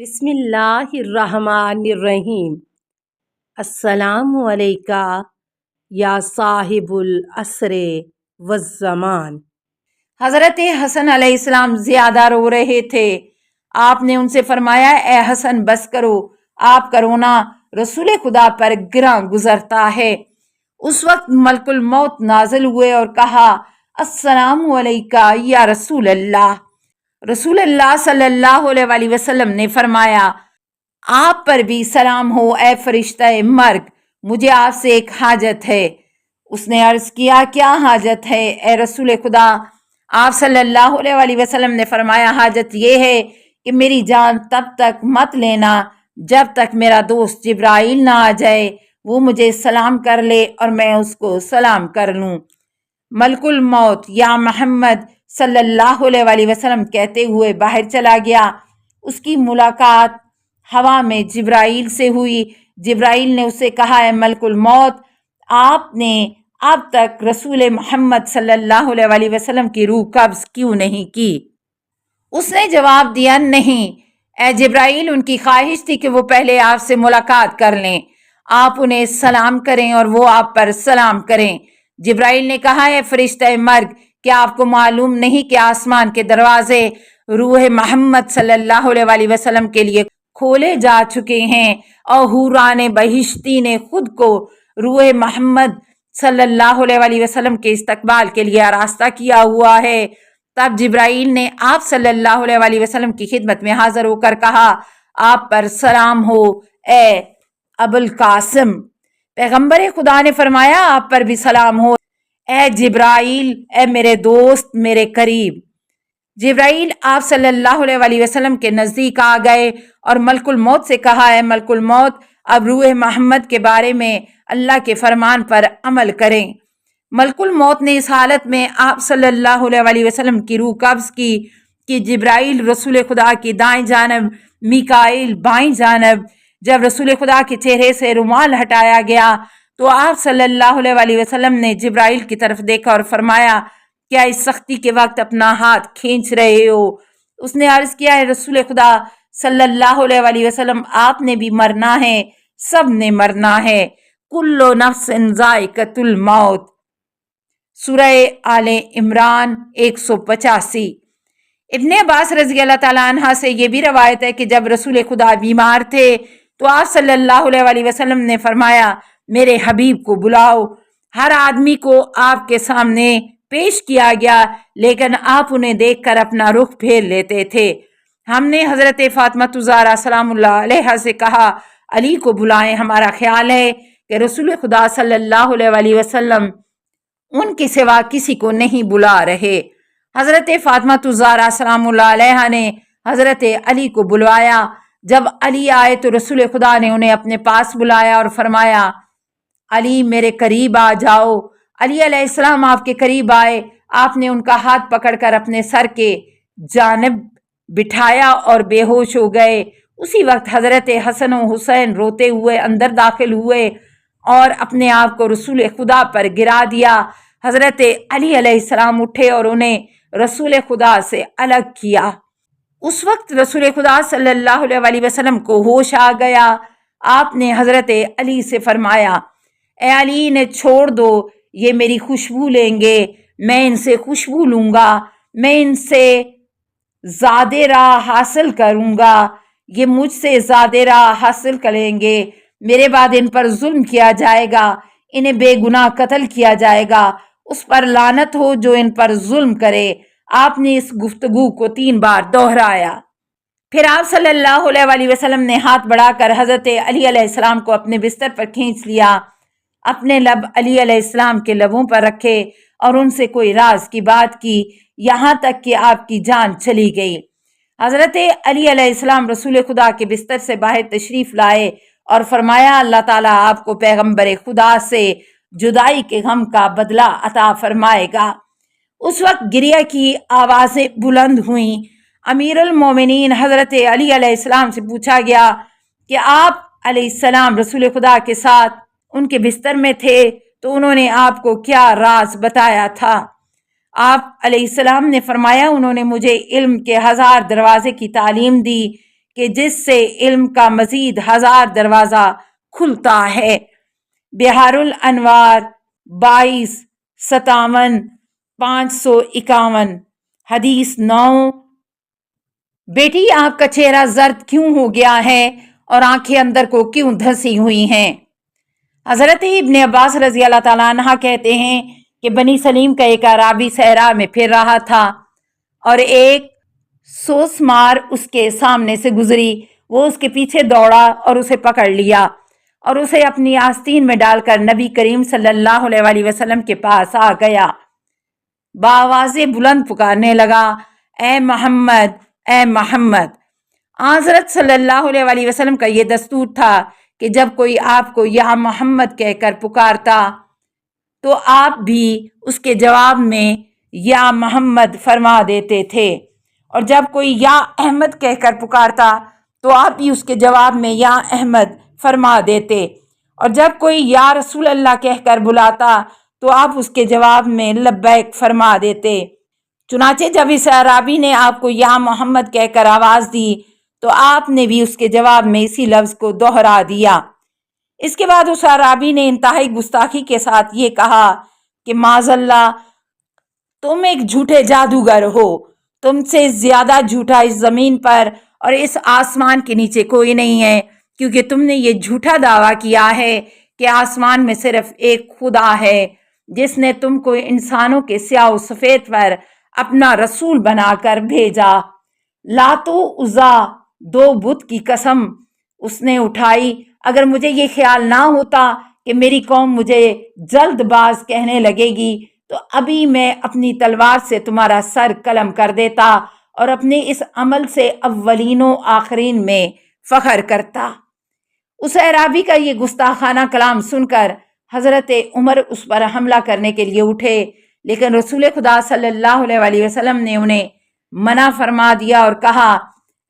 بسم اللہ الرحمن الرحیم۔ السلام علیکہ یا صاحب العصر والزمان۔ حضرت حسن علیہ السلام زیادہ رو رہے تھے۔ آپ نے ان سے فرمایا، اے حسن بس کرو، آپ کا رونا رسول خدا پر گراں گزرتا ہے۔ اس وقت ملک الموت نازل ہوئے اور کہا، السلام علیکہ یا رسول اللہ۔ رسول اللہ صلی اللہ علیہ وسلم نے فرمایا، آپ پر بھی سلام ہو اے فرشتہ مرگ، مجھے آپ سے ایک حاجت ہے۔ اس نے عرض کیا، کیا حاجت ہے اے رسول خدا؟ آپ صلی اللہ علیہ وسلم نے فرمایا، حاجت یہ ہے کہ میری جان تب تک مت لینا جب تک میرا دوست جبرائیل نہ آ جائے، وہ مجھے سلام کر لے اور میں اس کو سلام کر لوں۔ ملک الموت یا محمد صلی اللہ علیہ وسلم کہتے ہوئے باہر چلا گیا۔ اس کی ملاقات ہوا میں جبرائیل سے ہوئی۔ جبرائیل نے اسے کہا، اے ملک الموت، آپ نے اب تک رسول محمد صلی اللہ علیہ وسلم کی روح قبض کیوں نہیں کی؟ اس نے جواب دیا، نہیں اے جبرائیل، ان کی خواہش تھی کہ وہ پہلے آپ سے ملاقات کر لیں، آپ انہیں سلام کریں اور وہ آپ پر سلام کریں۔ جبرائیل نے کہا، اے فرشتہ مرگ، کیا آپ کو معلوم نہیں کہ آسمان کے دروازے روح محمد صلی اللہ علیہ وسلم کے لیے کھولے جا چکے ہیں اور حوران بہشتی نے خود کو روح محمد صلی اللہ علیہ وسلم کے استقبال کے لیے آراستہ کیا ہوا ہے؟ تب جبرائیل نے آپ صلی اللہ علیہ وسلم کی خدمت میں حاضر ہو کر کہا، آپ پر سلام ہو اے ابوالقاسم۔ پیغمبر خدا نے فرمایا، آپ پر بھی سلام ہو اے جبرائیل، اے میرے دوست، میرے قریب۔ جبرائیل آپ صلی اللہ علیہ وسلم کے نزدیک آ گئے اور ملک الموت سے کہا، اے ملک الموت، اب روح محمد کے بارے میں اللہ کے فرمان پر عمل کریں۔ ملک الموت نے اس حالت میں آپ صلی اللہ علیہ وسلم کی روح قبض کی کہ جبرائیل رسول خدا کی دائیں جانب، میکائیل بائیں جانب۔ جب رسول خدا کے چہرے سے رومال ہٹایا گیا تو آپ صلی اللہ علیہ وسلم نے جبرائیل کی طرف دیکھا اور فرمایا، کیا اس سختی کے وقت اپنا ہاتھ کھینچ رہے ہو؟ اس نے عرض کیا، ہے رسول خدا صلی اللہ علیہ وسلم، آپ نے بھی مرنا ہے، سب نے مرنا ہے، کل نفس ذائقۃ الموت۔ سورہ آل عمران 185۔ ابن عباس رضی اللہ تعالیٰ عنہ سے یہ بھی روایت ہے کہ جب رسول خدا بیمار تھے تو آپ صلی اللہ علیہ وسلم نے فرمایا، میرے حبیب کو بلاؤ۔ ہر آدمی کو آپ کے سامنے پیش کیا گیا، لیکن آپ انہیں دیکھ کر اپنا رخ پھیر لیتے تھے۔ ہم نے حضرت فاطمہ الزہرا سلام اللہ علیہا سے کہا، علی کو بلائیں، ہمارا خیال ہے کہ رسول خدا صلی اللہ علیہ وسلم ان کے سوا کسی کو نہیں بلا رہے۔ حضرت فاطمہ الزہرا سلام اللہ علیہا نے حضرت علی کو بلوایا۔ جب علی آئے تو رسول خدا نے انہیں اپنے پاس بلایا اور فرمایا، علی میرے قریب آ جاؤ۔ علی علیہ السلام آپ کے قریب آئے۔ آپ نے ان کا ہاتھ پکڑ کر اپنے سر کے جانب بٹھایا اور بے ہوش ہو گئے۔ اسی وقت حضرت حسن و حسین روتے ہوئے اندر داخل ہوئے اور اپنے آپ کو رسول خدا پر گرا دیا۔ حضرت علی علیہ السلام اٹھے اور انہیں رسول خدا سے الگ کیا۔ اس وقت رسول خدا صلی اللہ علیہ وسلم کو ہوش آ گیا۔ آپ نے حضرت علی سے فرمایا، اے علی، انہیں چھوڑ دو، یہ میری خوشبو لیں گے، میں ان سے خوشبو لوں گا، میں ان سے زیادہ راہ حاصل کروں گا، یہ مجھ سے زیادہ راہ حاصل کریں گے، میرے بعد ان پر ظلم کیا جائے گا، انہیں بے گناہ قتل کیا جائے گا، اس پر لعنت ہو جو ان پر ظلم کرے۔ آپ نے اس گفتگو کو 3 بار دہرایا۔ پھر آپ صلی اللہ علیہ وسلم نے ہاتھ بڑھا کر حضرت علی علیہ السلام کو اپنے بستر پر کھینچ لیا، اپنے لب علی علیہ السلام کے لبوں پر رکھے اور ان سے کوئی راز کی بات کی، یہاں تک کہ آپ کی جان چلی گئی۔ حضرت علی علیہ السلام رسول خدا کے بستر سے باہر تشریف لائے اور فرمایا، اللہ تعالیٰ آپ کو پیغمبر خدا سے جدائی کے غم کا بدلہ عطا فرمائے گا۔ اس وقت گریہ کی آوازیں بلند ہوئیں۔ امیر المومنین حضرت علی علیہ السلام سے پوچھا گیا کہ آپ علیہ السلام رسول خدا کے ساتھ ان کے بستر میں تھے تو انہوں نے آپ کو کیا راز بتایا تھا؟ آپ علیہ السلام نے فرمایا، انہوں نے مجھے علم کے 1000 دروازے کی تعلیم دی کہ جس سے علم کا مزید 1000 دروازہ کھلتا ہے۔ بہار الانوار 2257 551 حدیث 9۔ بیٹی آپ کا چہرہ زرد کیوں ہو گیا ہے اور آنکھیں اندر کو کیوں دھسی ہوئی ہیں؟ حضرت ابن عباس رضی اللہ تعالیٰ عنہ کہتے ہیں کہ بنی سلیم کا ایک اعرابی صحرا میں پھر رہا تھا اور ایک سوسمار اس کے سامنے سے گزری۔ وہ اس کے پیچھے دوڑا اور اسے پکڑ لیا اور اسے اپنی آستین میں ڈال کر نبی کریم صلی اللہ علیہ وآلہ وسلم کے پاس آ گیا۔ بآواز بلند پکارنے لگا، اے محمد، اے محمد۔ حضرت صلی اللہ علیہ وآلہ وسلم کا یہ دستور تھا کہ جب کوئی آپ کو یا محمد کہہ کر پکارتا تو آپ بھی اس کے جواب میں یا محمد فرما دیتے تھے، اور جب کوئی یا احمد کہہ کر پکارتا تو آپ بھی اس کے جواب میں یا احمد فرما دیتے، اور جب کوئی یا رسول اللہ کہہ کر بلاتا تو آپ اس کے جواب میں لبیک فرما دیتے۔ چنانچہ جب اس اعرابی نے آپ کو یا محمد کہہ کر آواز دی تو آپ نے بھی اس کے جواب میں اسی لفظ کو دوہرا دیا۔ اس کے بعد اس اعرابی نے انتہائی گستاخی کے ساتھ یہ کہا کہ معاذ اللہ، تم ایک جھوٹے جادوگر ہو، تم سے زیادہ جھوٹا اس زمین پر اور اس آسمان کے نیچے کوئی نہیں ہے، کیونکہ تم نے یہ جھوٹا دعویٰ کیا ہے کہ آسمان میں صرف ایک خدا ہے جس نے تم کو انسانوں کے سیاہ و سفید پر اپنا رسول بنا کر بھیجا۔ لات و عزا 2 بت کی قسم اس نے اٹھائی، اگر مجھے یہ خیال نہ ہوتا کہ میری قوم مجھے جلد باز کہنے لگے گی تو ابھی میں اپنی تلوار سے تمہارا سر قلم کر دیتا اور اپنے اس عمل سے اولین و آخرین میں فخر کرتا۔ اس اعرابی کا یہ گستاخانہ کلام سن کر حضرت عمر اس پر حملہ کرنے کے لیے اٹھے، لیکن رسول خدا صلی اللہ علیہ وآلہ وسلم نے انہیں منع فرما دیا اور کہا،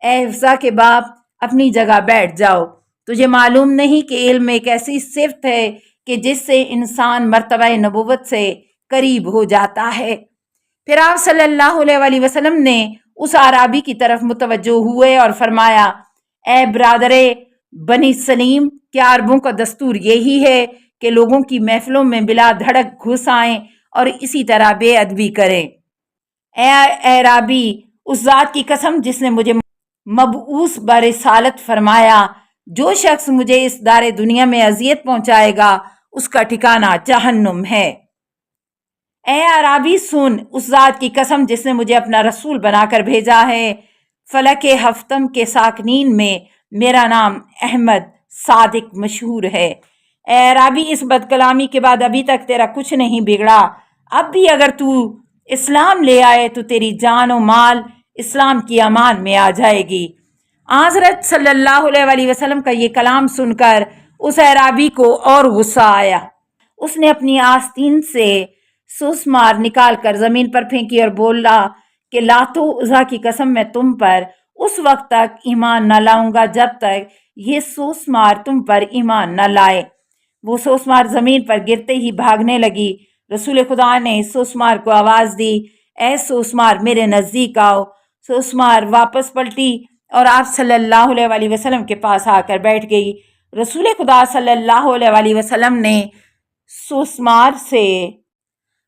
اے حفصہ کے باپ، اپنی جگہ بیٹھ جاؤ۔ تجھے معلوم نہیں کہ علم ایک ایسی صفت ہے کہ جس سے انسان مرتبہ نبوت سے قریب ہو جاتا ہے۔ پھر آپ صلی اللہ علیہ وآلہ وسلم نے اس اعرابی کی طرف متوجہ ہوئے اور فرمایا، اے برادر بنی سلیم، کیا عربوں کا دستور یہی ہے کہ لوگوں کی محفلوں میں بلا دھڑک گھس آئیں اور اسی طرح بے ادبی کریں؟ اے اعرابی، اس ذات کی قسم جس نے مجھے مبعوث برسالت فرمایا، جو شخص مجھے اس دار دنیا میں اذیت پہنچائے گا اس کا ٹھکانہ جہنم ہے۔ اے اعرابی سن، اس ذات کی قسم جس نے مجھے اپنا رسول بنا کر بھیجا ہے، فلک ہفتم کے ساکنین میں میرا نام احمد صادق مشہور ہے۔ اے اعرابی، اس بد کلامی کے بعد ابھی تک تیرا کچھ نہیں بگڑا، اب بھی اگر تو اسلام لے آئے تو تیری جان و مال اسلام کی امان میں آ جائے گی۔ حضرت صلی اللہ علیہ وآلہ وسلم کا یہ کلام سن کر اس اعرابی کو اور غصہ آیا۔ اس نے اپنی آستین سے سوسمار نکال کر زمین پر پھینکی اور بولا کہ لات و عزا کی قسم، میں تم پر اس وقت تک ایمان نہ لاؤں گا جب تک یہ سوسمار تم پر ایمان نہ لائے۔ وہ سوسمار زمین پر گرتے ہی بھاگنے لگی۔ رسول خدا نے سوسمار کو آواز دی، اے سوسمار میرے نزدیک آؤ۔ سوسمار واپس پلٹی اور آپ صلی اللہ علیہ وآلہ وسلم کے پاس آ کر بیٹھ گئی۔ رسول خدا صلی اللہ علیہ وآلہ وسلم نے سوسمار سے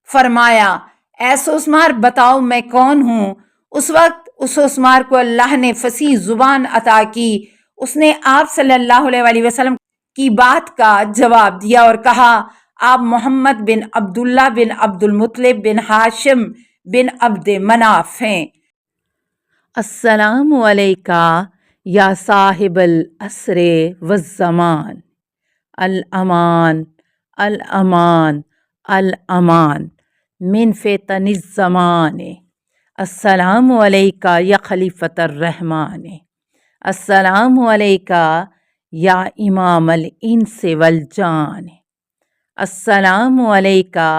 فرمایا، اے سوسمار بتاؤ میں کون ہوں؟ اس وقت اس سوسمار کو اللہ نے فصیح زبان عطا کی۔ اس نے آپ صلی اللہ علیہ وآلہ وسلم کی بات کا جواب دیا اور کہا، آپ محمد بن عبداللہ بن عبد المطلب بن ہاشم بن عبد مناف ہیں۔ السلام علیکہ یا صاحب العصر والزمان، الامان الامان الامان من فتن الزمان۔ السلام علیکہ یا خلیفۃ الرحمن، السلام علیکہ یا امام الانس والجان، السلام علیکہ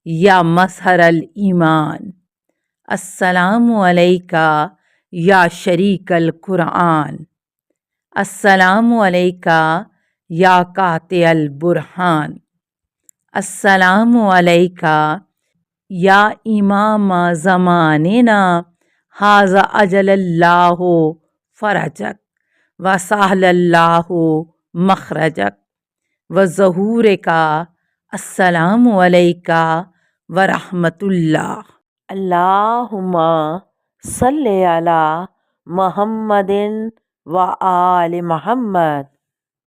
یا مظہر الایمان، السلام علیکہ یا شریک القرآن، السلام علیکہ یا قاطع البرہان، السلام علیکہ یا امام زماننا ھذا اجل اللہ فرجک، وسهل اللہ مخرجک وظہور کا السلام علیکہ ورحمۃ اللہ۔ اللہم صلی علی محمد و آل محمد۔